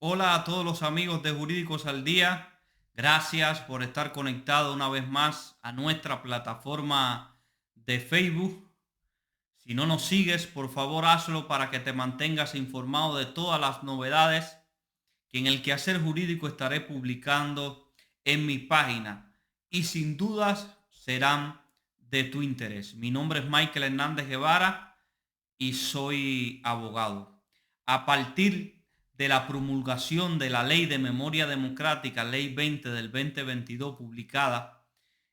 Hola a todos los amigos de Jurídicos al Día. Gracias por estar conectado una vez más a nuestra plataforma de Facebook. Si no nos sigues, por favor hazlo para que te mantengas informado de todas las novedades que en el quehacer jurídico estaré publicando en mi página y sin dudas serán de tu interés. Mi nombre es Michael Hernández Guevara y soy abogado. A partir de la promulgación de la Ley de Memoria Democrática, Ley 20 del 2022, publicada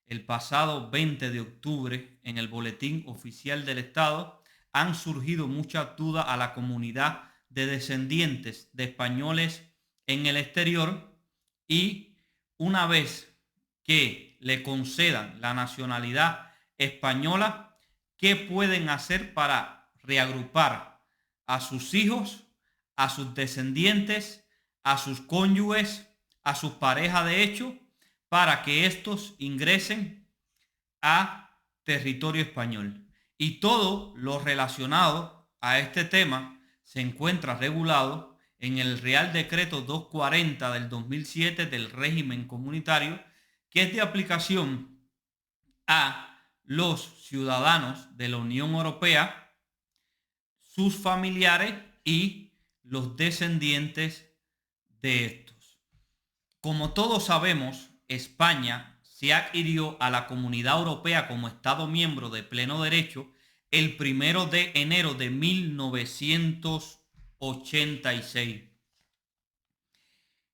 el pasado 20 de octubre en el Boletín Oficial del Estado, han surgido muchas dudas a la comunidad de descendientes de españoles en el exterior y una vez que le concedan la nacionalidad española, ¿qué pueden hacer para reagrupar a sus hijos, a sus descendientes, a sus cónyuges, a sus parejas de hecho, para que estos ingresen a territorio español? Y todo lo relacionado a este tema se encuentra regulado en el Real Decreto 240 del 2007 del régimen comunitario, que es de aplicación a los ciudadanos de la Unión Europea, sus familiares y los descendientes de estos. Como todos sabemos, España se adhirió a la Comunidad Europea como Estado miembro de pleno derecho el 1 de enero de 1986.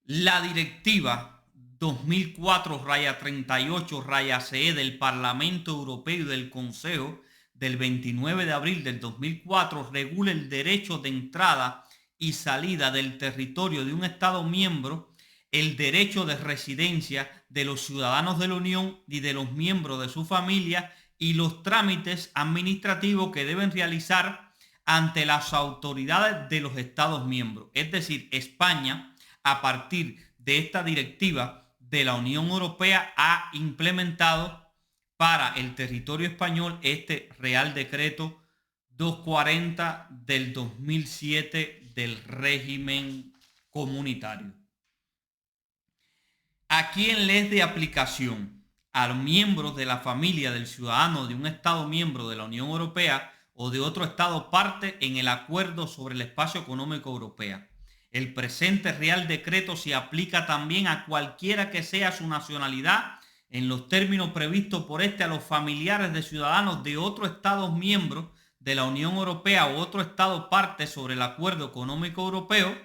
La directiva 2004-38-CE del Parlamento Europeo y del Consejo del 29 de abril del 2004 regula el derecho de entrada y salida del territorio de un Estado miembro, el derecho de residencia de los ciudadanos de la Unión y de los miembros de su familia y los trámites administrativos que deben realizar ante las autoridades de los Estados miembros. Es decir, España, a partir de esta directiva de la Unión Europea, ha implementado para el territorio español este Real Decreto 240 del 2007 del régimen comunitario. ¿A quién le es de aplicación? A los miembros de la familia del ciudadano de un Estado miembro de la Unión Europea o de otro Estado parte en el Acuerdo sobre el Espacio Económico Europeo. El presente Real Decreto se aplica también a cualquiera que sea su nacionalidad en los términos previstos por este a los familiares de ciudadanos de otros Estados miembros de la Unión Europea o otro Estado parte sobre el Acuerdo Económico Europeo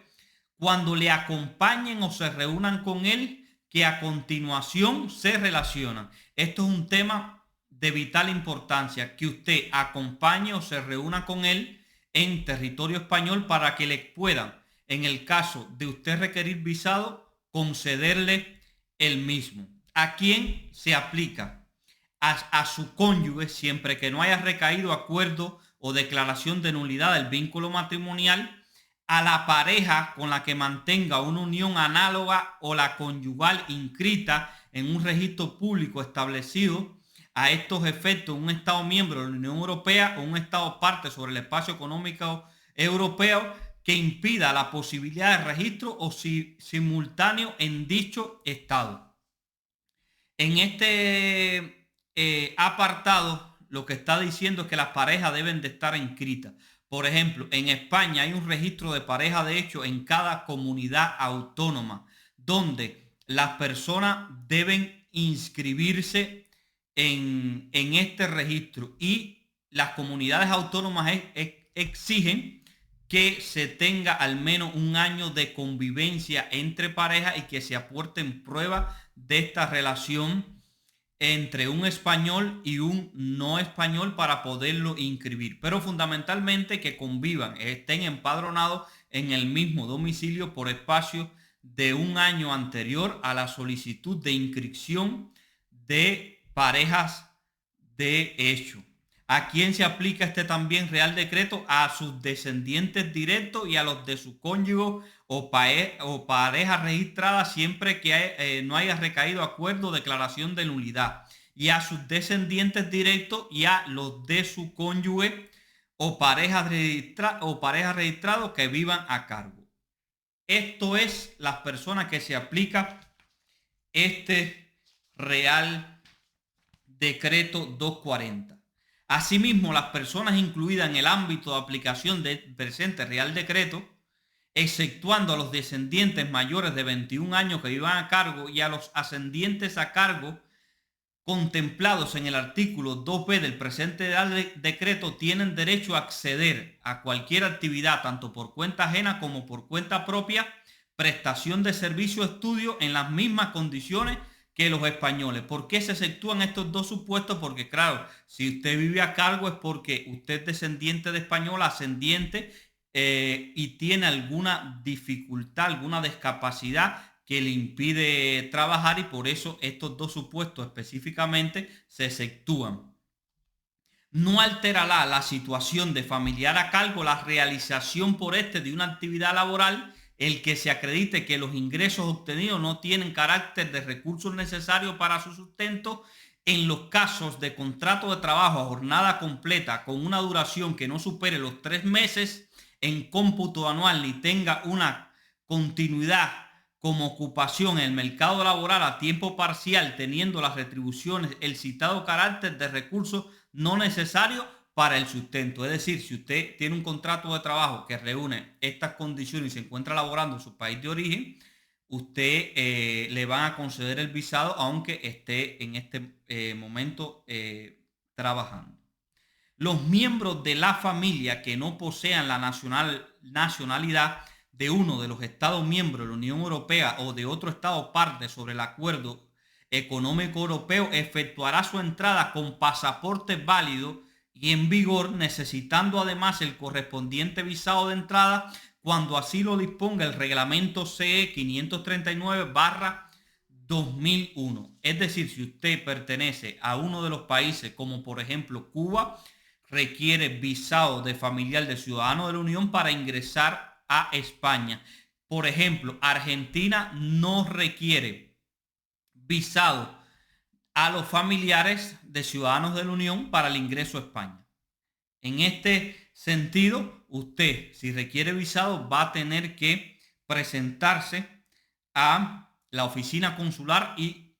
cuando le acompañen o se reúnan con él, que a continuación se relacionan. Esto es un tema de vital importancia, que usted acompañe o se reúna con él en territorio español para que le puedan, en el caso de usted requerir visado, concederle el mismo. ¿A quién se aplica? A su cónyuge, siempre que no haya recaído acuerdo o declaración de nulidad del vínculo matrimonial, a la pareja con la que mantenga una unión análoga o la conyugal inscrita en un registro público establecido a estos efectos un Estado miembro de la Unión Europea o un Estado parte sobre el espacio económico europeo que impida la posibilidad de registro o simultáneo en dicho Estado. En este apartado, lo que está diciendo es que las parejas deben de estar inscritas. Por ejemplo, en España hay un registro de pareja de hecho en cada comunidad autónoma, donde las personas deben inscribirse en este registro y las comunidades autónomas exigen que se tenga al menos un año de convivencia entre parejas y que se aporten pruebas de esta relación entre un español y un no español para poderlo inscribir, pero fundamentalmente que convivan, estén empadronados en el mismo domicilio por espacio de un año anterior a la solicitud de inscripción de parejas de hecho. ¿A quién se aplica este también Real Decreto? A sus descendientes directos y a los de su cónyuge o pareja registrada siempre que no haya recaído acuerdo o declaración de nulidad, y a sus descendientes directos y a los de su cónyuge o pareja registrados que vivan a cargo. Esto es las personas que se aplica este Real Decreto 240. Asimismo, las personas incluidas en el ámbito de aplicación del presente Real Decreto, exceptuando a los descendientes mayores de 21 años que vivan a cargo y a los ascendientes a cargo contemplados en el artículo 2b del presente decreto, tienen derecho a acceder a cualquier actividad, tanto por cuenta ajena como por cuenta propia, prestación de servicio o estudio en las mismas condiciones que los españoles. ¿Por qué se exceptúan estos dos supuestos? Porque claro, si usted vive a cargo es porque usted es descendiente de español, ascendiente, y tiene alguna dificultad, alguna discapacidad que le impide trabajar, y por eso estos dos supuestos específicamente se exceptúan. No alterará la situación de familiar a cargo la realización por este de una actividad laboral el que se acredite que los ingresos obtenidos no tienen carácter de recursos necesarios para su sustento en los casos de contrato de trabajo a jornada completa con una duración que no supere los 3 meses en cómputo anual ni tenga una continuidad como ocupación en el mercado laboral a tiempo parcial, teniendo las retribuciones el citado carácter de recursos no necesarios para el sustento. Es decir, si usted tiene un contrato de trabajo que reúne estas condiciones y se encuentra laborando en su país de origen, usted le van a conceder el visado aunque esté en este momento trabajando. Los miembros de la familia que no posean la nacionalidad de uno de los Estados miembros de la Unión Europea o de otro Estado parte sobre el Acuerdo Económico Europeo efectuará su entrada con pasaporte válido y en vigor, necesitando además el correspondiente visado de entrada cuando así lo disponga el reglamento CE 539/2001. Es decir, si usted pertenece a uno de los países como por ejemplo Cuba, requiere visado de familiar de ciudadano de la Unión para ingresar a España. Por ejemplo, Argentina no requiere visado a los familiares de ciudadanos de la Unión para el ingreso a España. En este sentido, usted, si requiere visado, va a tener que presentarse a la oficina consular y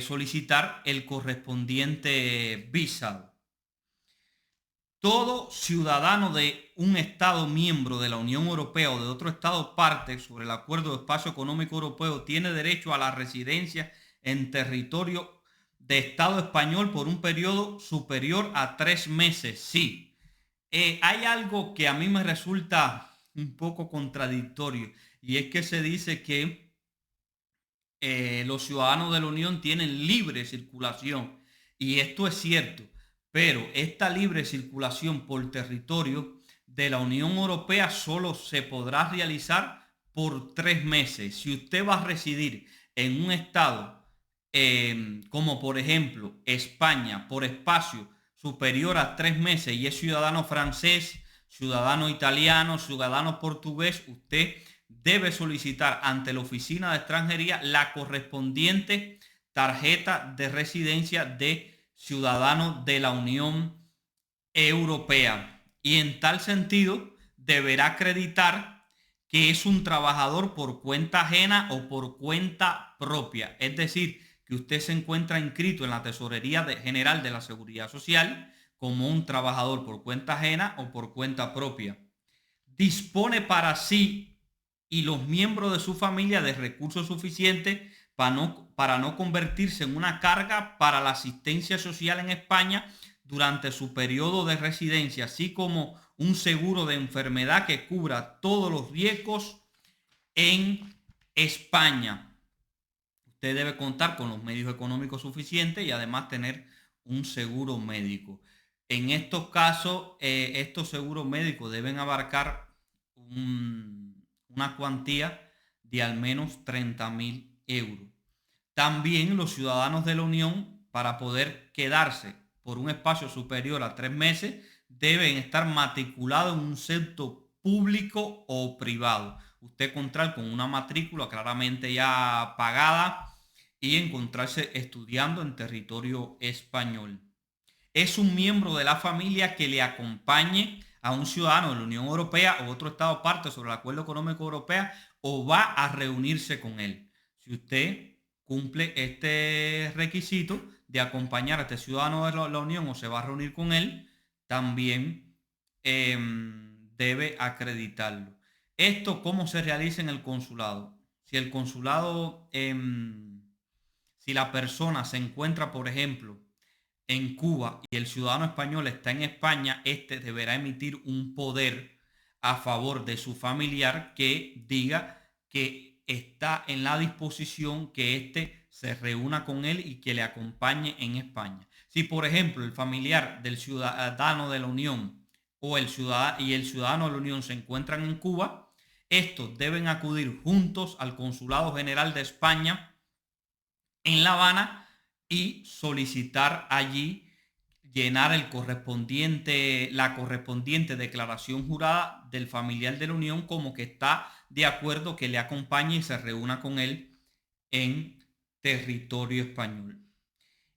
solicitar el correspondiente visado. Todo ciudadano de un Estado miembro de la Unión Europea o de otro Estado parte sobre el Acuerdo de Espacio Económico Europeo tiene derecho a la residencia en territorio de Estado español por un periodo superior a 3 meses. Sí, hay algo que a mí me resulta un poco contradictorio, y es que se dice que los ciudadanos de la Unión tienen libre circulación, y esto es cierto. Pero esta libre circulación por territorio de la Unión Europea solo se podrá realizar por 3 meses. Si usted va a residir en un estado como por ejemplo España por espacio superior a 3 meses y es ciudadano francés, ciudadano italiano, ciudadano portugués, usted debe solicitar ante la Oficina de Extranjería la correspondiente tarjeta de residencia de ciudadano de la Unión Europea, y en tal sentido deberá acreditar que es un trabajador por cuenta ajena o por cuenta propia, es decir, que usted se encuentra inscrito en la Tesorería General de la Seguridad Social como un trabajador por cuenta ajena o por cuenta propia. Dispone para sí y los miembros de su familia de recursos suficientes para no convertirse en una carga para la asistencia social en España durante su periodo de residencia, así como un seguro de enfermedad que cubra todos los riesgos en España. Usted debe contar con los medios económicos suficientes y además tener un seguro médico. En estos casos, estos seguros médicos deben abarcar una cuantía de al menos 30.000 euros. También los ciudadanos de la Unión, para poder quedarse por un espacio superior a 3 meses, deben estar matriculados en un centro público o privado. Usted contar con una matrícula claramente ya pagada y encontrarse estudiando en territorio español. Es un miembro de la familia que le acompañe a un ciudadano de la Unión Europea o otro Estado parte sobre el Acuerdo Económico Europeo o va a reunirse con él. Si usted cumple este requisito de acompañar a este ciudadano de la Unión o se va a reunir con él, también debe acreditarlo. ¿Esto cómo se realiza en el consulado? Si el consulado, si la persona se encuentra, por ejemplo, en Cuba y el ciudadano español está en España, este deberá emitir un poder a favor de su familiar que diga que está en la disposición que éste se reúna con él y que le acompañe en España. Si, por ejemplo, el familiar del ciudadano de la Unión o el ciudadano de la Unión se encuentran en Cuba, estos deben acudir juntos al Consulado General de España en La Habana y solicitar allí llenar la correspondiente declaración jurada del familiar de la Unión como que está de acuerdo que le acompañe y se reúna con él en territorio español.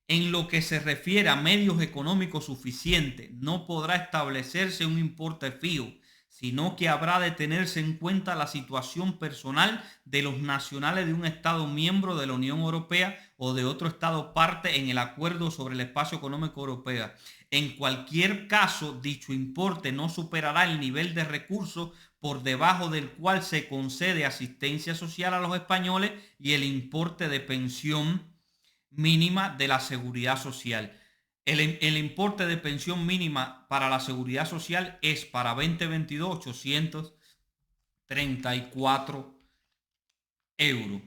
En lo que se refiere a medios económicos suficientes, no podrá establecerse un importe fijo, sino que habrá de tenerse en cuenta la situación personal de los nacionales de un Estado miembro de la Unión Europea o de otro Estado parte en el Acuerdo sobre el Espacio Económico Europeo. En cualquier caso, dicho importe no superará el nivel de recursos por debajo del cual se concede asistencia social a los españoles y el importe de pensión mínima de la seguridad social. El importe de pensión mínima para la seguridad social es para 2022 834 euros.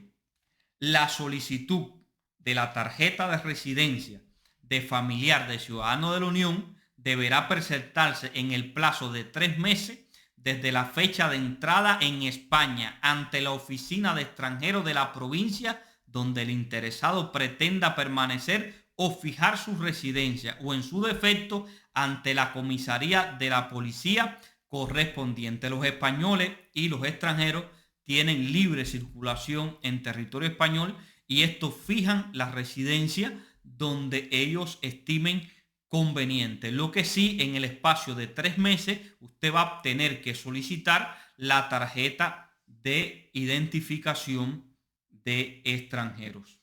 La solicitud de la tarjeta de residencia de familiar de ciudadano de la Unión deberá presentarse en el plazo de 3 meses desde la fecha de entrada en España ante la oficina de extranjeros de la provincia donde el interesado pretenda permanecer o fijar su residencia o en su defecto ante la comisaría de la policía correspondiente. Los españoles y los extranjeros tienen libre circulación en territorio español y estos fijan la residencia donde ellos estimen conveniente. Lo que sí, en el espacio de 3 meses, usted va a tener que solicitar la tarjeta de identificación de extranjeros.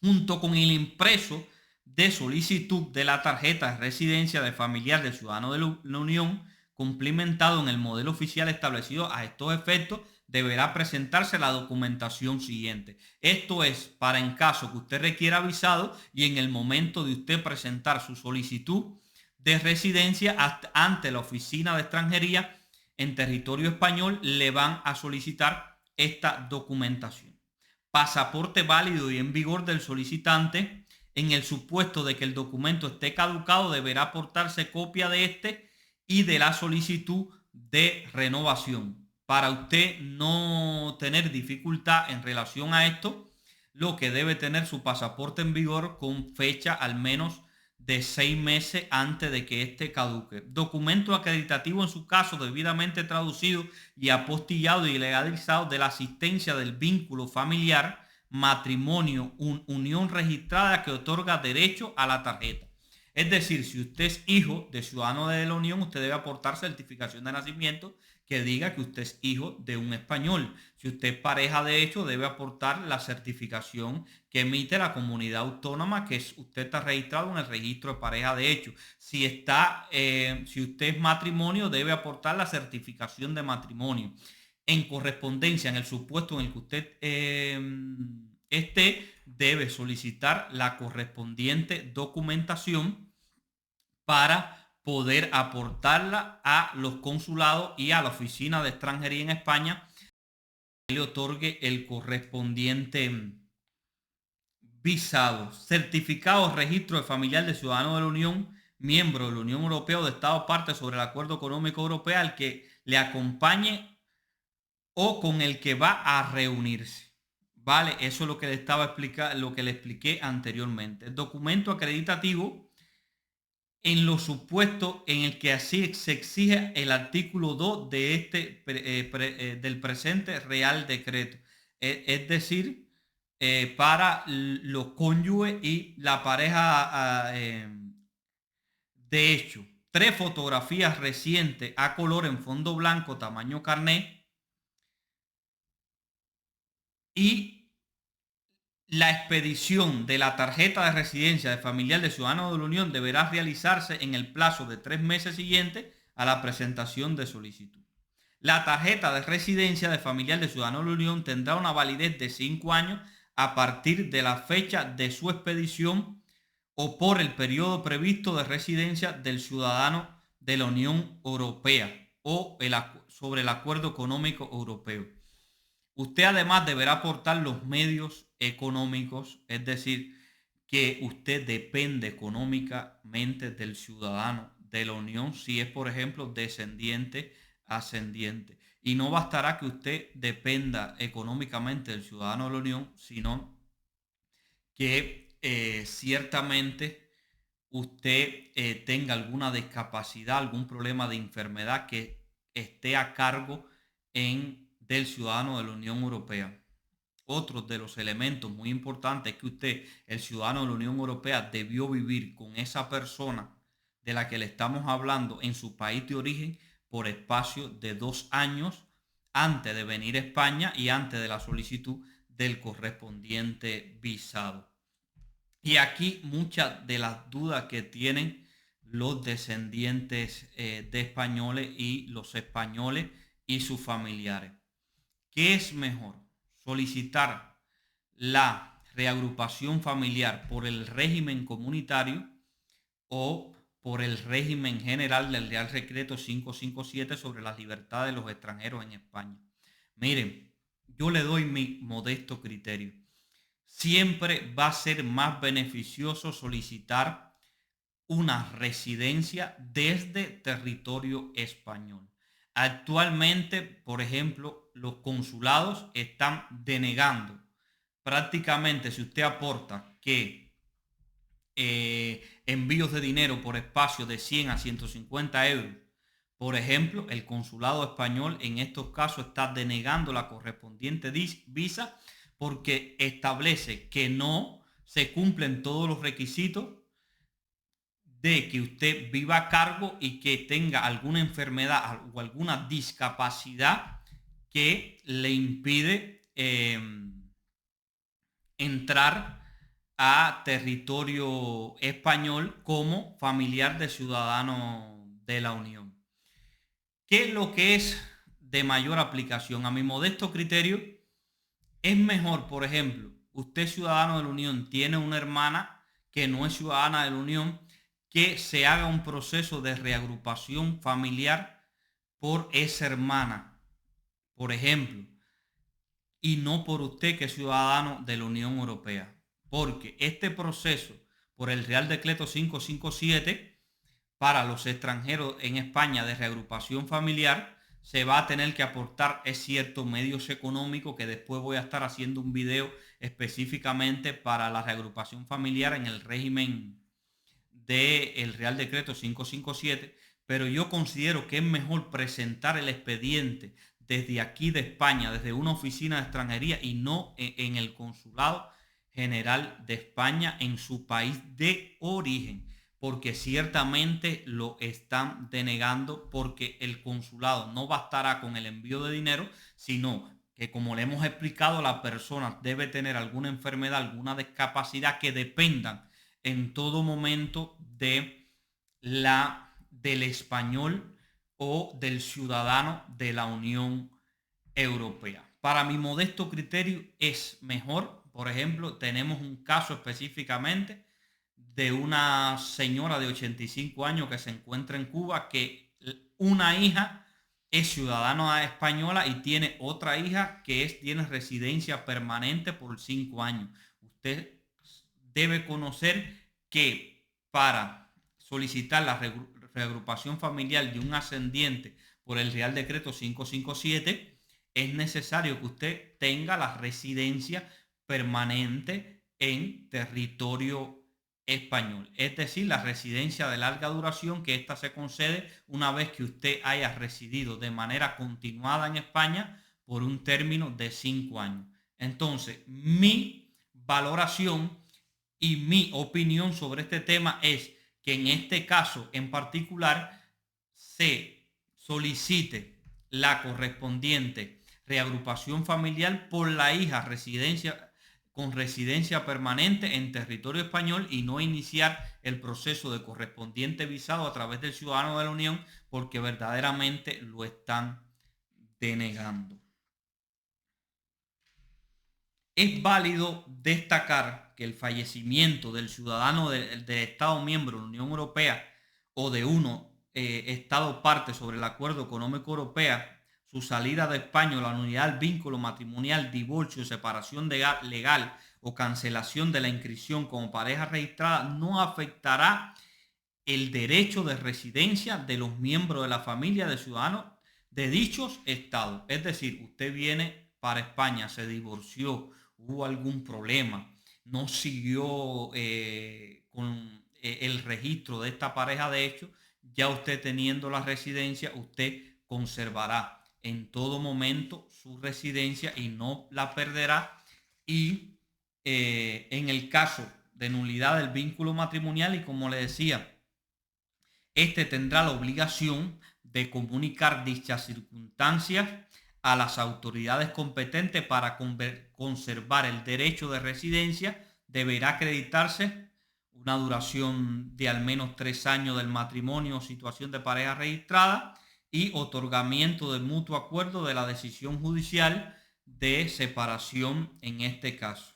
Junto con el impreso de solicitud de la tarjeta de residencia de familiar del ciudadano de la Unión, cumplimentado en el modelo oficial establecido a estos efectos, deberá presentarse la documentación siguiente. Esto es para en caso que usted requiera visado y en el momento de usted presentar su solicitud de residencia ante la oficina de extranjería en territorio español, le van a solicitar esta documentación. Pasaporte válido y en vigor del solicitante. En el supuesto de que el documento esté caducado, deberá aportarse copia de este y de la solicitud de renovación. Para usted no tener dificultad en relación a esto, lo que debe tener su pasaporte en vigor con fecha al menos de 6 meses antes de que este caduque. Documento acreditativo en su caso debidamente traducido y apostillado y legalizado de la asistencia del vínculo familiar, matrimonio, unión registrada que otorga derecho a la tarjeta. Es decir, si usted es hijo de ciudadano de la Unión, usted debe aportar certificación de nacimiento que diga que usted es hijo de un español. Si usted es pareja de hecho, debe aportar la certificación que emite la comunidad autónoma que usted está registrado en el registro de pareja de hecho. Si usted es matrimonio, debe aportar la certificación de matrimonio. En correspondencia, en el supuesto en el que usted esté, debe solicitar la correspondiente documentación para poder aportarla a los consulados y a la oficina de extranjería en España que le otorgue el correspondiente visado. Certificado registro de familiar de ciudadano de la Unión, miembro de la Unión Europea o de Estado parte sobre el Acuerdo Económico Europeo al que le acompañe o con el que va a reunirse. Vale, eso es lo que le estaba explicando, lo que le expliqué anteriormente. El documento acreditativo en los supuestos en el que así se exige el artículo 2 de del presente Real Decreto. Es decir, para los cónyuges y la pareja de hecho. 3 fotografías recientes a color en fondo blanco, tamaño carnet, y la expedición de la tarjeta de residencia de familiar de ciudadano de la Unión deberá realizarse en el plazo de 3 meses siguientes a la presentación de solicitud. La tarjeta de residencia de familiar de ciudadano de la Unión tendrá una validez de 5 años a partir de la fecha de su expedición o por el periodo previsto de residencia del ciudadano de la Unión Europea o sobre el Acuerdo Económico Europeo. Usted además deberá aportar los medios económicos, es decir, que usted depende económicamente del ciudadano de la Unión, si es, por ejemplo, descendiente, ascendiente. Y no bastará que usted dependa económicamente del ciudadano de la Unión, sino que ciertamente usted tenga alguna discapacidad, algún problema de enfermedad que esté a cargo del ciudadano de la Unión Europea. Otro de los elementos muy importantes es que usted, el ciudadano de la Unión Europea, debió vivir con esa persona de la que le estamos hablando en su país de origen por espacio de 2 años antes de venir a España y antes de la solicitud del correspondiente visado. Y aquí muchas de las dudas que tienen los descendientes de españoles y los españoles y sus familiares. ¿Qué es mejor? ¿Solicitar la reagrupación familiar por el régimen comunitario o por el régimen general del Real Decreto 557 sobre las libertades de los extranjeros en España? Miren, yo le doy mi modesto criterio. Siempre va a ser más beneficioso solicitar una residencia desde territorio español. Actualmente, por ejemplo, los consulados están denegando prácticamente, si usted aporta que envíos de dinero por espacio de 100 a 150 euros, por ejemplo, el consulado español en estos casos está denegando la correspondiente visa porque establece que no se cumplen todos los requisitos de que usted viva a cargo y que tenga alguna enfermedad o alguna discapacidad que le impide entrar a territorio español como familiar de ciudadano de la Unión. ¿Qué es lo que es de mayor aplicación? A mi modesto criterio, es mejor, por ejemplo, usted ciudadano de la Unión tiene una hermana que no es ciudadana de la Unión, que se haga un proceso de reagrupación familiar por esa hermana, por ejemplo, y no por usted que es ciudadano de la Unión Europea. Porque este proceso por el Real Decreto 557 para los extranjeros en España de reagrupación familiar se va a tener que aportar, es cierto, medios económicos, que después voy a estar haciendo un video específicamente para la reagrupación familiar en el régimen del Real Decreto 557, pero yo considero que es mejor presentar el expediente desde aquí de España, desde una oficina de extranjería y no en el Consulado General de España en su país de origen, porque ciertamente lo están denegando, porque el consulado no bastará con el envío de dinero, sino que, como le hemos explicado, la persona debe tener alguna enfermedad, alguna discapacidad que dependan en todo momento del español o del ciudadano de la Unión Europea. Para mi modesto criterio es mejor. Por ejemplo, tenemos un caso específicamente de una señora de 85 años que se encuentra en Cuba, que una hija es ciudadana española y tiene otra hija que tiene residencia permanente por 5 años. Usted debe conocer que para solicitar la reagrupación familiar de un ascendiente por el Real Decreto 557 es necesario que usted tenga la residencia permanente en territorio español, es decir, la residencia de larga duración, que esta se concede una vez que usted haya residido de manera continuada en España por un término de 5 años. Entonces, mi valoración y mi opinión sobre este tema es que en este caso en particular se solicite la correspondiente reagrupación familiar por la hija con residencia permanente en territorio español y no iniciar el proceso de correspondiente visado a través del ciudadano de la Unión, porque verdaderamente lo están denegando. Es válido destacar que el fallecimiento del ciudadano del Estado miembro de la Unión Europea o de uno Estado parte sobre el Acuerdo Económico Europeo, su salida de España o la nulidad del vínculo matrimonial, divorcio, separación legal o cancelación de la inscripción como pareja registrada no afectará el derecho de residencia de los miembros de la familia de ciudadanos de dichos estados. Es decir, usted viene para España, se divorció, hubo algún problema, no siguió con el registro de esta pareja de hecho, ya usted teniendo la residencia, usted conservará en todo momento su residencia y no la perderá. Y en el caso de nulidad del vínculo matrimonial, y como le decía, este tendrá la obligación de comunicar dichas circunstancias a las autoridades competentes para conservar el derecho de residencia. Deberá acreditarse una duración de al menos 3 años del matrimonio o situación de pareja registrada y otorgamiento del mutuo acuerdo de la decisión judicial de separación en este caso.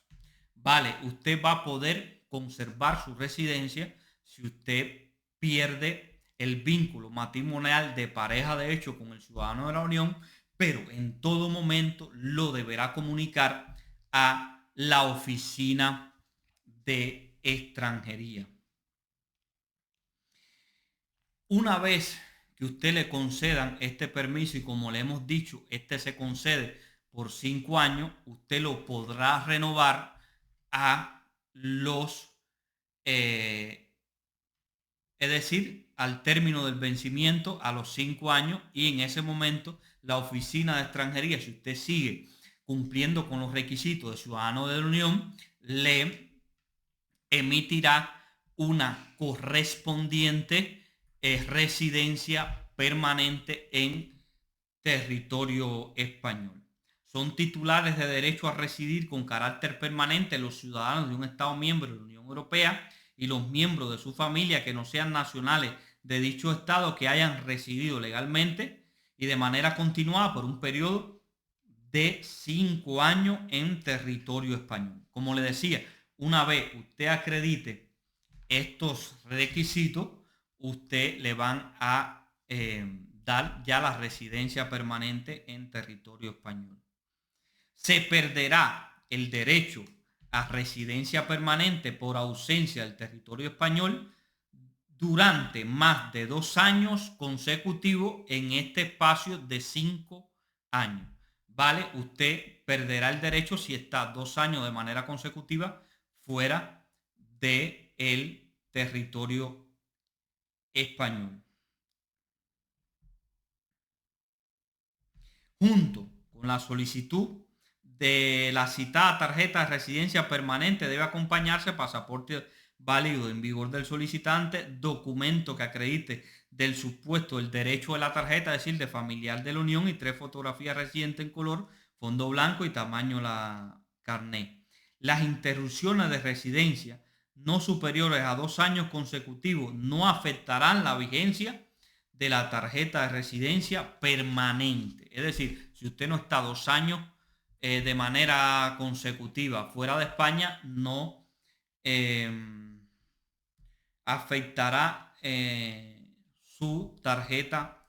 Vale, usted va a poder conservar su residencia si usted pierde el vínculo matrimonial de pareja de hecho con el ciudadano de la Unión, pero en todo momento lo deberá comunicar a la oficina de extranjería. Una vez que usted le concedan este permiso, y como le hemos dicho, este se concede por 5 años, usted lo podrá renovar a los es decir, al término del vencimiento a los 5 años, y en ese momento la oficina de extranjería, si usted sigue cumpliendo con los requisitos de ciudadano de la Unión, le emitirá una correspondiente residencia permanente en territorio español. Son titulares de derecho a residir con carácter permanente los ciudadanos de un Estado miembro de la Unión Europea y los miembros de su familia que no sean nacionales de dicho Estado, que hayan residido legalmente y de manera continuada por un periodo de 5 años en territorio español. Como le decía, una vez usted acredite estos requisitos, usted le van a dar ya la residencia permanente en territorio español. Se perderá el derecho a residencia permanente por ausencia del territorio español durante más de 2 años consecutivos en este espacio de 5 años. ¿Vale? Usted perderá el derecho si está 2 años de manera consecutiva fuera del territorio español. Junto con la solicitud de la citada tarjeta de residencia permanente debe acompañarse pasaporte válido en vigor del solicitante, documento que acredite del supuesto el derecho de la tarjeta, es decir, de familiar de la Unión, y 3 fotografías recientes en color, fondo blanco y tamaño la carné. Las interrupciones de residencia no superiores a 2 años consecutivos no afectarán la vigencia de la tarjeta de residencia permanente. Es decir, si usted no está 2 años de manera consecutiva fuera de España, no afectará su tarjeta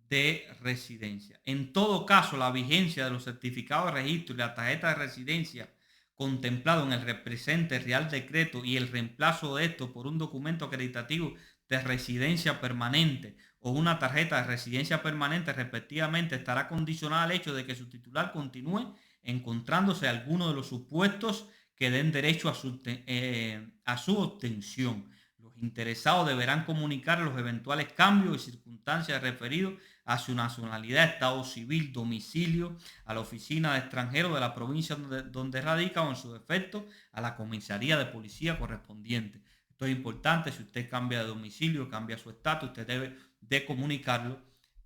de residencia. En todo caso, la vigencia de los certificados de registro y la tarjeta de residencia contemplado en el presente Real Decreto y el reemplazo de esto por un documento acreditativo de residencia permanente o una tarjeta de residencia permanente respectivamente estará condicionada al hecho de que su titular continúe encontrándose alguno de los supuestos que den derecho a su obtención. Los interesados deberán comunicar los eventuales cambios y circunstancias referidos a su nacionalidad, estado civil, domicilio, a la oficina de extranjeros de la provincia donde radica o en su defecto a la comisaría de policía correspondiente. Esto es importante. Si usted cambia de domicilio, cambia su estatus, usted debe de comunicarlo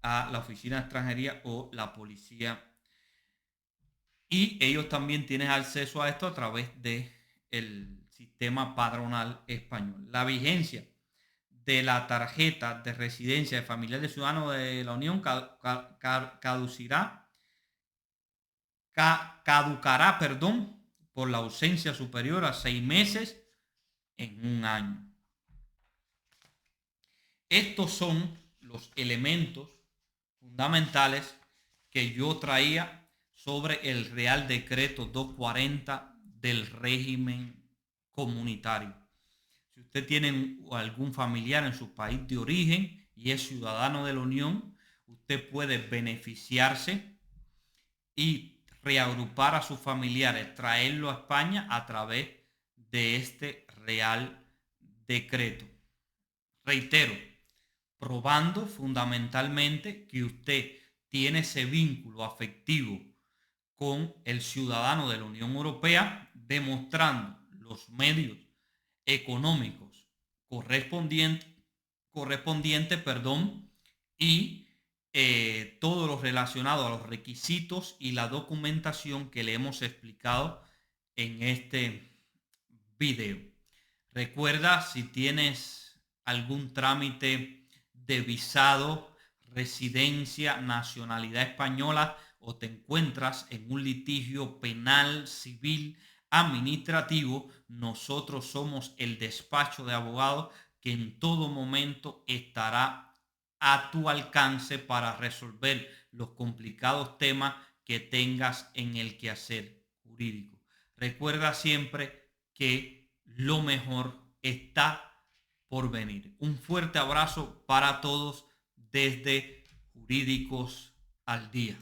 a la Oficina de Extranjería o la policía. Y ellos también tienen acceso a esto a través del sistema padronal español. La vigencia de la tarjeta de residencia de familiar de ciudadano de la Unión caducará, por la ausencia superior a 6 meses en un año. Estos son los elementos fundamentales que yo traía sobre el Real Decreto 240 del régimen comunitario. Si usted tiene algún familiar en su país de origen y es ciudadano de la Unión, usted puede beneficiarse y reagrupar a sus familiares, traerlo a España a través de este Real Decreto. Reitero, probando fundamentalmente que usted tiene ese vínculo afectivo con el ciudadano de la Unión Europea, demostrando los medios económicos correspondientes, y todo lo relacionado a los requisitos y la documentación que le hemos explicado en este video. Recuerda, si tienes algún trámite de visado, residencia, nacionalidad española o te encuentras en un litigio penal, civil, administrativo, nosotros somos el despacho de abogados que en todo momento estará a tu alcance para resolver los complicados temas que tengas en el quehacer jurídico. Recuerda siempre que lo mejor está por venir. Un fuerte abrazo para todos desde Jurídicos al Día.